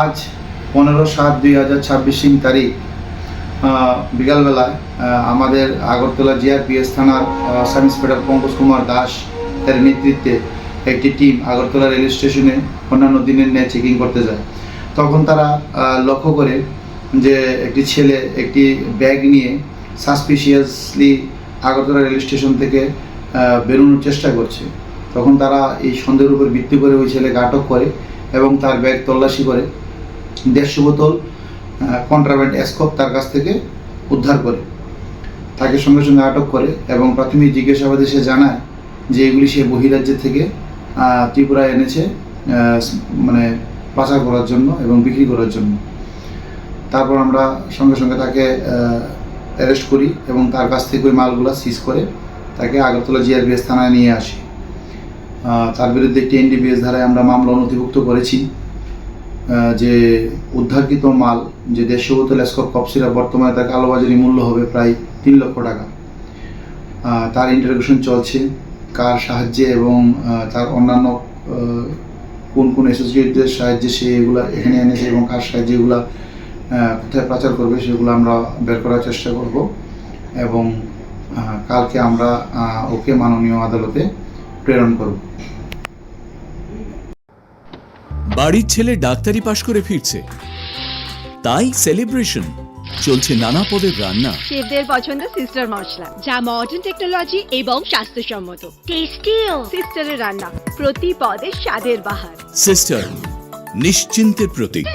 আজ 15/7/2026 তারিখ বিকালবেলায় আমাদের আগরতলা জিআরপিএস থানার সাব ইন্সপেক্টর পঙ্কজ কুমার দাস এর নেতৃত্বে একটি টিম আগরতলা রেল স্টেশনে অন্যান্য দিনের ন্যায় চেকিং করতে যায়। তখন তারা লক্ষ্য করে যে একটি ছেলে একটি ব্যাগ নিয়ে সাসপিশিয়াসলি আগরতলা রেল স্টেশন থেকে বেরোনোর চেষ্টা করছে। তখন তারা এই সন্দেহের উপর ভিত্তি করে ওই ছেলেকে আটক করে এবং তার ব্যাগ তল্লাশি করে 150 বোতল কন্ট্রাব্যান্ড স্কোপ তার কাছ থেকে উদ্ধার করে তাকে সঙ্গে সঙ্গে আটক করে এবং প্রাথমিক জিজ্ঞাসাবাদে সে জানায় যে এগুলি সে বহিরাজ্য থেকে ত্রিপুরায় এনেছে মানে পাচার করার জন্য এবং বিক্রি করার জন্য। তারপর আমরা সঙ্গে সঙ্গে তাকে অ্যারেস্ট করি এবং তার কাছ থেকে ওই মালগুলো সিজ করে তাকে আগরতলা জিআরপিএস থানায় নিয়ে আসি। তার বিরুদ্ধে একটি এনডিপিএস ধারায় আমরা মামলা নথিভুক্ত করেছি যে উদ্ধারকৃত মাল যে 150 বোতল স্কপ কফ সিরাপ বর্তমানে তার কালোবাজারি মূল্য হবে প্রায় 3 লক্ষ টাকা। তার ইন্টারোগেশন চলছে কার সাহায্যে এবং তার অন্যান্য কোন কোন অ্যাসোসিয়েটদের সাহায্যে সে এগুলো এখানে এনেছে এবং কার সাহায্যে এগুলো কোথায় পাচার করবে সেগুলো আমরা বের করার চেষ্টা করব এবং কালকে আমরা ওকে মাননীয় আদালতে প্রেরণ করব। বাড়ির ছেলে ডাক্তারি পাশ করে ফিরছে, তাই সেলিব্রেশন চলছে নানা পদের রান্না। শেফদের পছন্দ সিস্টার মশলা, যা মডার্ন টেকনোলজি এবং স্বাস্থ্যসম্মত। টেস্টিও সিস্টারের রান্না, প্রতি পদে স্বাদের বাহার। সিস্টার, নিশ্চিন্তের প্রতীক।